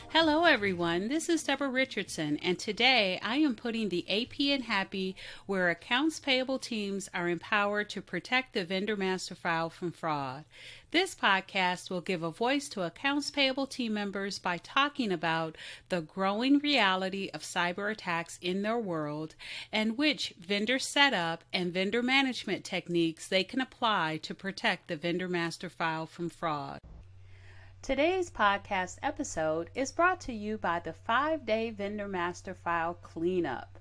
Hello everyone, this is Deborah Richardson, and today I am putting the AP in Happy where accounts payable teams are empowered to protect the vendor master file from fraud. This podcast will give a voice to accounts payable team members by talking about the growing reality of cyber attacks in their world and which vendor setup and vendor management techniques they can apply to protect the vendor master file from fraud. Today's podcast episode is brought to you by the 5-Day Vendor Master File Cleanup.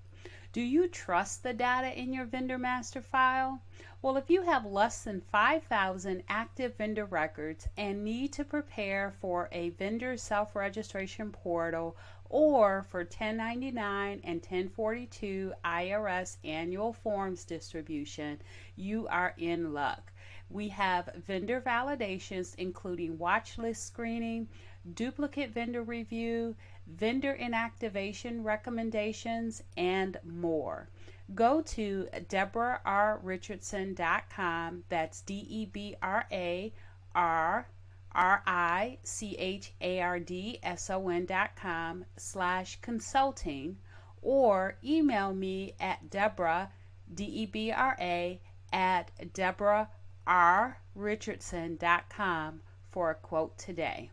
Do you trust the data in your vendor master file? Well, if you have less than 5,000 active vendor records and need to prepare for a vendor self-registration portal or for 1099 and 1042 IRS annual forms distribution, you are in luck. We have vendor validations including watch list screening, duplicate vendor review, vendor inactivation recommendations, and more. Go to DeborahRRichardson.com, that's DeborahRichardson.com/consulting, or email me at Deborah, DEBRA, at DeborahRRichardson.com for a quote today.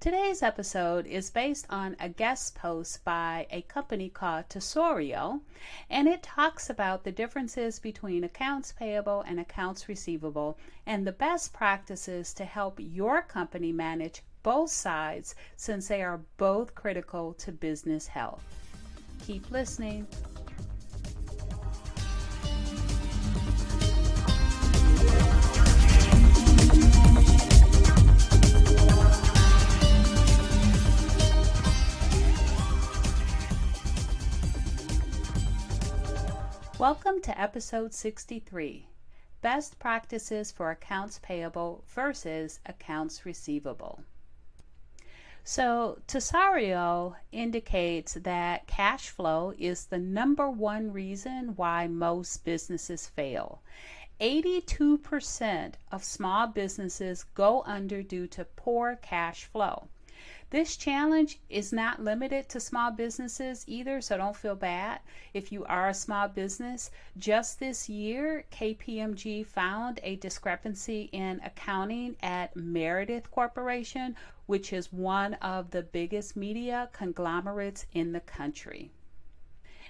Today's episode is based on a guest post by a company called Tesorio, and it talks about the differences between accounts payable and accounts receivable and the best practices to help your company manage both sides since they are both critical to business health. Keep listening. Welcome to episode 63, Best Practices for Accounts Payable versus Accounts Receivable. So, Tesorio indicates that cash flow is the number one reason why most businesses fail. 82% of small businesses go under due to poor cash flow. This challenge is not limited to small businesses either, so don't feel bad if you are a small business. Just this year, KPMG found a discrepancy in accounting at Meredith Corporation, which is one of the biggest media conglomerates in the country.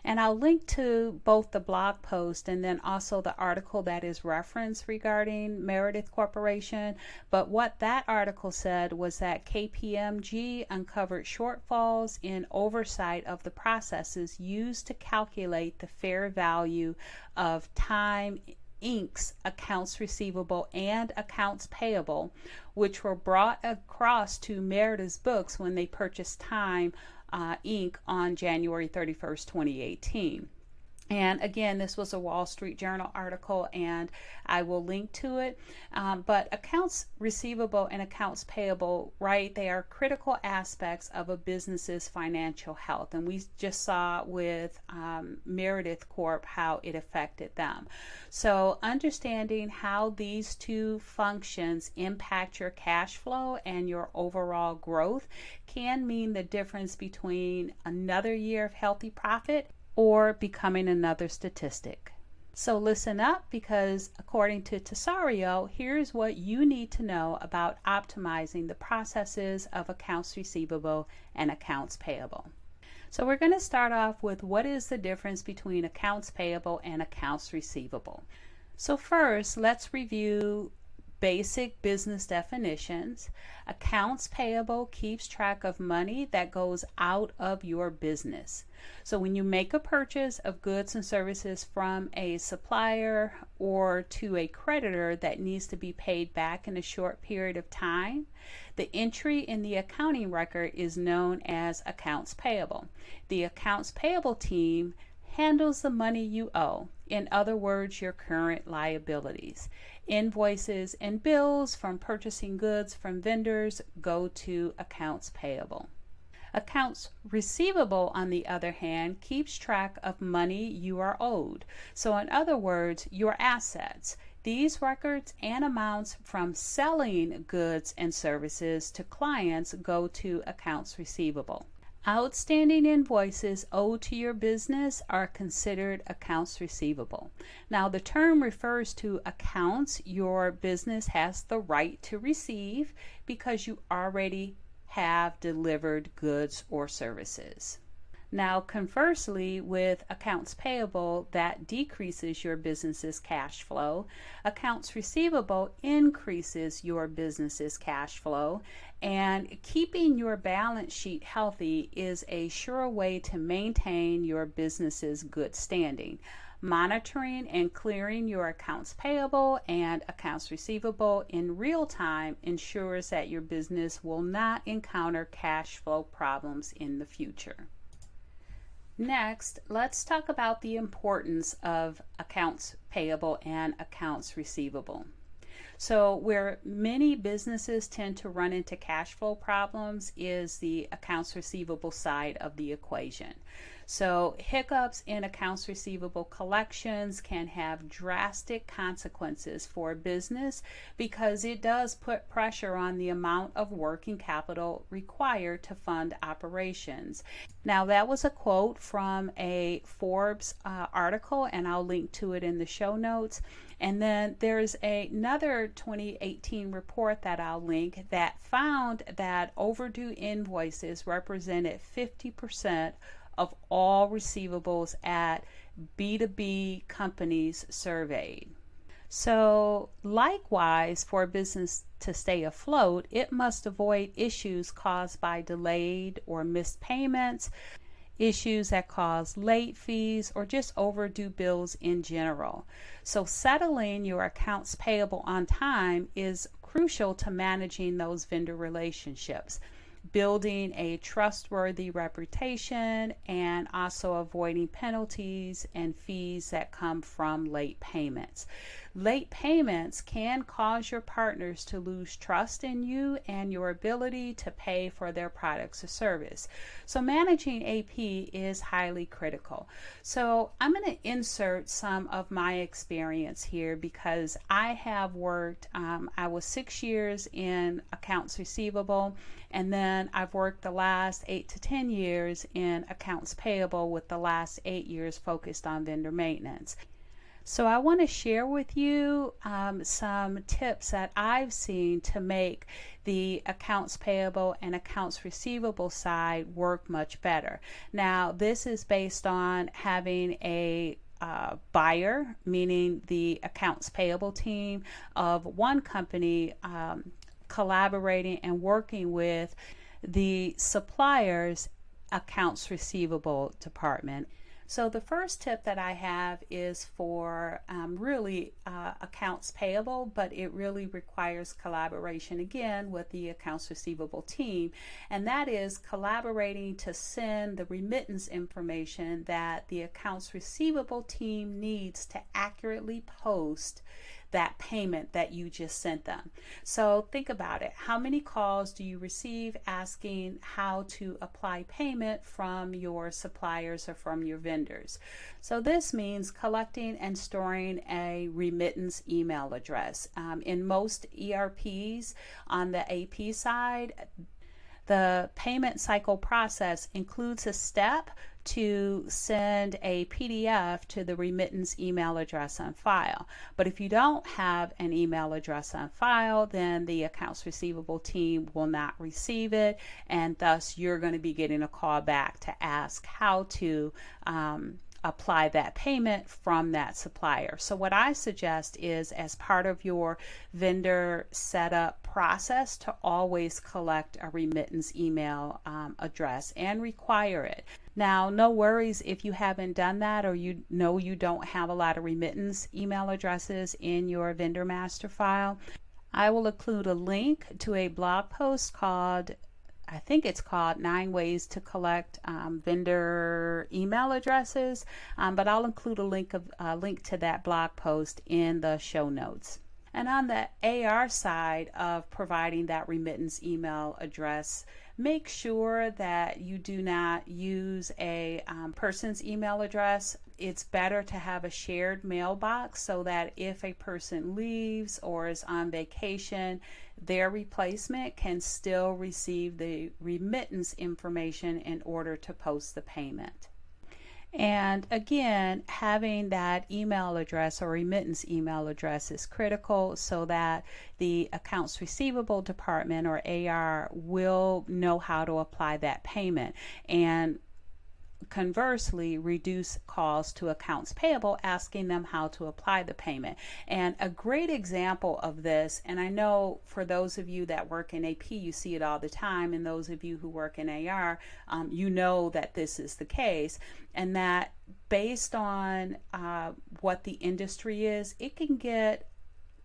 And I'll link to both the blog post and then also the article that is referenced regarding Meredith Corporation. But what that article said was that KPMG uncovered shortfalls in oversight of the processes used to calculate the fair value of Time Inc.'s accounts receivable and accounts payable, which were brought across to Meredith's books when they purchased Time Inc. on January 31st, 2018. And again, this was a Wall Street Journal article, and I will link to it. But accounts receivable and accounts payable, right, they are critical aspects of a business's financial health. And we just saw with Meredith Corp how it affected them. So understanding how these two functions impact your cash flow and your overall growth can mean the difference between another year of healthy profit or becoming another statistic. So listen up, because according to Tesorio, here's what you need to know about optimizing the processes of accounts receivable and accounts payable. So we're going to start off with what is the difference between accounts payable and accounts receivable. So first, let's review basic business definitions. Accounts payable keeps track of money that goes out of your business. So when you make a purchase of goods and services from a supplier or to a creditor that needs to be paid back in a short period of time, the entry in the accounting record is known as accounts payable. The accounts payable team handles the money you owe. In other words, your current liabilities. Invoices and bills from purchasing goods from vendors go to accounts payable. Accounts receivable, on the other hand, keeps track of money you are owed. So in other words, your assets. These records and amounts from selling goods and services to clients go to accounts receivable. Outstanding invoices owed to your business are considered accounts receivable. Now, the term refers to accounts your business has the right to receive because you already have delivered goods or services. Now, conversely, with accounts payable, that decreases your business's cash flow. Accounts receivable increases your business's cash flow. And keeping your balance sheet healthy is a sure way to maintain your business's good standing. Monitoring and clearing your accounts payable and accounts receivable in real time ensures that your business will not encounter cash flow problems in the future. Next, let's talk about the importance of accounts payable and accounts receivable. So where many businesses tend to run into cash flow problems is the accounts receivable side of the equation. So hiccups in accounts receivable collections can have drastic consequences for a business because it does put pressure on the amount of working capital required to fund operations. Now, that was a quote from a Forbes article, and I'll link to it in the show notes. And then there's another 2018 report that I'll link that found that overdue invoices represented 50% of all receivables at B2B companies surveyed. So likewise, for a business to stay afloat, it must avoid issues caused by delayed or missed payments, issues that cause late fees, or just overdue bills in general. So settling your accounts payable on time is crucial to managing those vendor relationships, building a trustworthy reputation, and also avoiding penalties and fees that come from late payments. Late payments can cause your partners to lose trust in you and your ability to pay for their products or service. So managing AP is highly critical. So I'm going to insert some of my experience here because I have worked, I was 6 years in accounts receivable, and then I've worked the last 8 to 10 years in accounts payable, with the last 8 years focused on vendor maintenance. So I want to share with you some tips that I've seen to make the accounts payable and accounts receivable side work much better. Now, this is based on having a buyer, meaning the accounts payable team of one company, collaborating and working with the supplier's accounts receivable department. So the first tip that I have is for really accounts payable, but it really requires collaboration again with the accounts receivable team, and that is collaborating to send the remittance information that the accounts receivable team needs to accurately post that payment that you just sent them. So think about it. How many calls do you receive asking how to apply payment from your suppliers or from your vendors? So this means collecting and storing a remittance email address. In most ERPs on the AP side, the payment cycle process includes a step to send a PDF to the remittance email address on file. But if you don't have an email address on file, then the accounts receivable team will not receive it, and thus you're going to be getting a call back to ask how to apply that payment from that supplier. So what I suggest is, as part of your vendor setup process, to always collect a remittance email address and require it. Now, no worries if you haven't done that, or you know you don't have a lot of remittance email addresses in your vendor master file. I will include a link to a blog post called, I think it's called 9 Ways to Collect Vendor Email Addresses, but I'll include a link to that blog post in the show notes. And on the AR side of providing that remittance email address, Make sure that you do not use a person's email address. It's better to have a shared mailbox so that if a person leaves or is on vacation, their replacement can still receive the remittance information in order to post the payment. And again, having that email address or remittance email address is critical so that the accounts receivable department or AR will know how to apply that payment, and conversely reduce calls to accounts payable asking them how to apply the payment. And a great example of this, and I know for those of you that work in AP you see it all the time, and those of you who work in AR you know that this is the case, and that based on what the industry is, it can get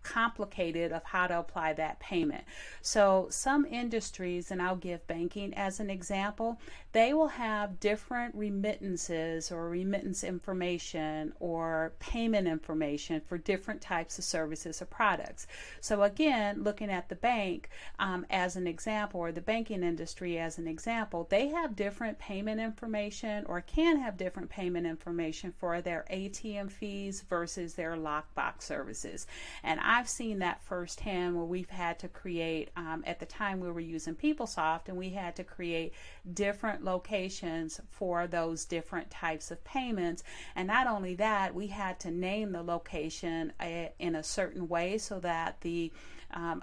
complicated of how to apply that payment. So some industries, and I'll give banking as an example, they will have different remittances or remittance information or payment information for different types of services or products. So again, looking at the bank as an example, or the banking industry as an example, they have different payment information or can have different payment information for their ATM fees versus their lockbox services. And I've seen that firsthand where we've had to create, at the time we were using PeopleSoft, and we had to create different locations for those different types of payments. And not only that, we had to name the location in a certain way so that the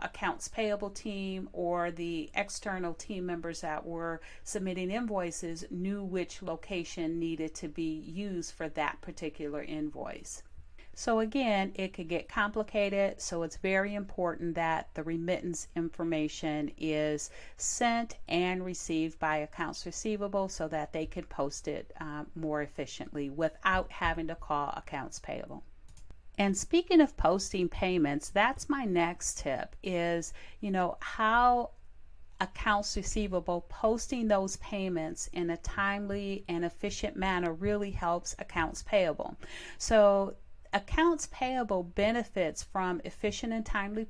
accounts payable team or the external team members that were submitting invoices knew which location needed to be used for that particular invoice. So again, it could get complicated, so it's very important that the remittance information is sent and received by accounts receivable so that they can post it more efficiently without having to call accounts payable. And speaking of posting payments, that's my next tip is, how accounts receivable posting those payments in a timely and efficient manner really helps accounts payable. So accounts payable benefits from efficient and timely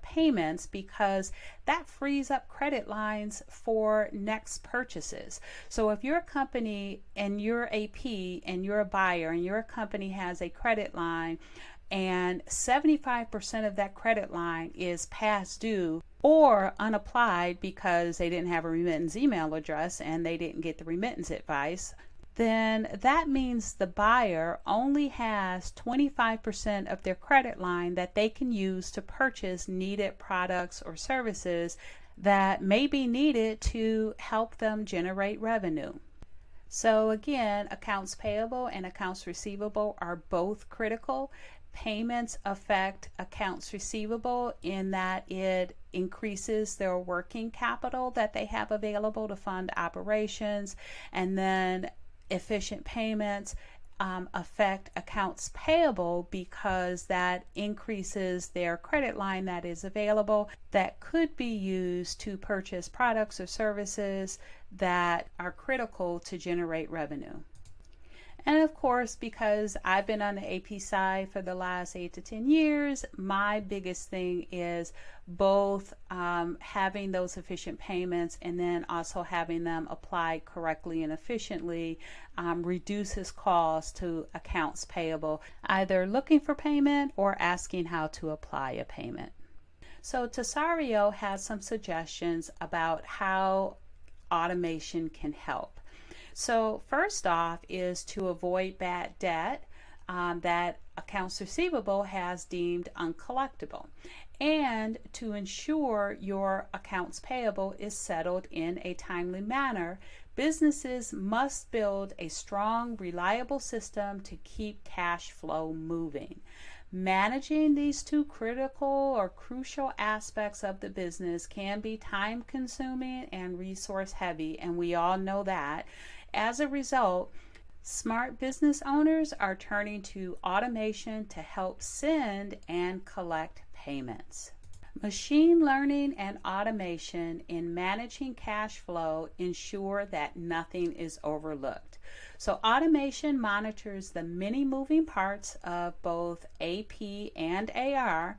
payments because that frees up credit lines for next purchases. So if you're a company and you're AP and you're a buyer and your company has a credit line and 75% of that credit line is past due or unapplied because they didn't have a remittance email address and they didn't get the remittance advice, then that means the buyer only has 25% of their credit line that they can use to purchase needed products or services that may be needed to help them generate revenue. So again, accounts payable and accounts receivable are both critical. Payments affect accounts receivable in that it increases their working capital that they have available to fund operations, and then efficient payments affect accounts payable because that increases their credit line that is available that could be used to purchase products or services that are critical to generate revenue. And of course, because I've been on the AP side for the last 8 to 10 years, my biggest thing is both having those efficient payments and then also having them applied correctly and efficiently reduces costs to accounts payable, either looking for payment or asking how to apply a payment. So Tesorio has some suggestions about how automation can help. So first off is to avoid bad debt that accounts receivable has deemed uncollectible, and to ensure your accounts payable is settled in a timely manner. Businesses must build a strong, reliable system to keep cash flow moving. Managing these two critical or crucial aspects of the business can be time consuming and resource heavy, and we all know that. As a result, smart business owners are turning to automation to help send and collect payments. Machine learning and automation in managing cash flow ensure that nothing is overlooked. So automation monitors the many moving parts of both AP and AR,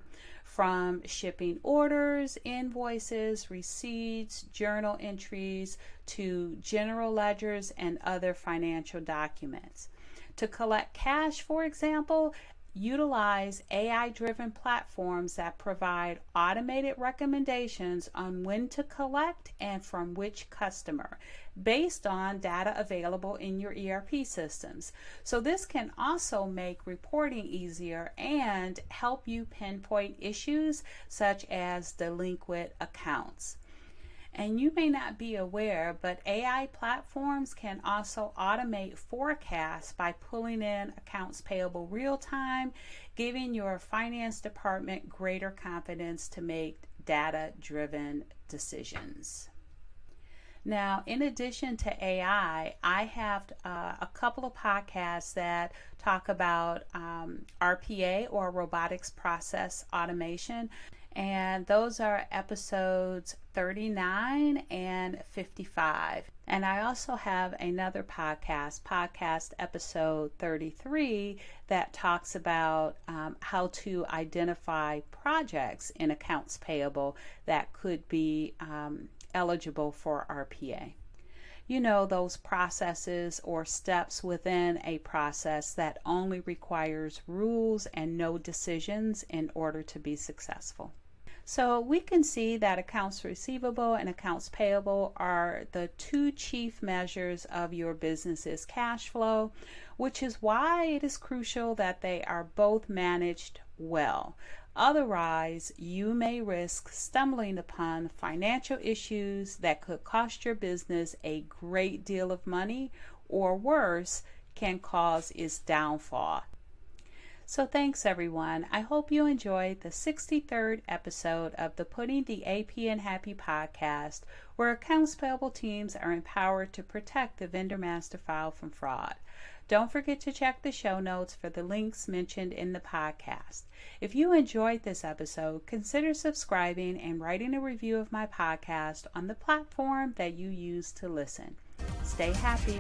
from shipping orders, invoices, receipts, journal entries, to general ledgers and other financial documents. To collect cash, for example, utilize AI-driven platforms that provide automated recommendations on when to collect and from which customer, based on data available in your ERP systems. So this can also make reporting easier and help you pinpoint issues such as delinquent accounts. And you may not be aware, but AI platforms can also automate forecasts by pulling in accounts payable real time, giving your finance department greater confidence to make data-driven decisions. Now, in addition to AI, I have a couple of podcasts that talk about RPA, or robotics process automation. And those are episodes 39 and 55. And I also have another podcast episode 33, that talks about how to identify projects in accounts payable that could be eligible for RPA. You know, those processes or steps within a process that only requires rules and no decisions in order to be successful. So we can see that accounts receivable and accounts payable are the two chief measures of your business's cash flow, which is why it is crucial that they are both managed well. Otherwise, you may risk stumbling upon financial issues that could cost your business a great deal of money, or worse, can cause its downfall. So thanks everyone. I hope you enjoyed the 63rd episode of the Putting the AP in Happy podcast, where accounts payable teams are empowered to protect the vendor master file from fraud. Don't forget to check the show notes for the links mentioned in the podcast. If you enjoyed this episode, consider subscribing and writing a review of my podcast on the platform that you use to listen. Stay happy.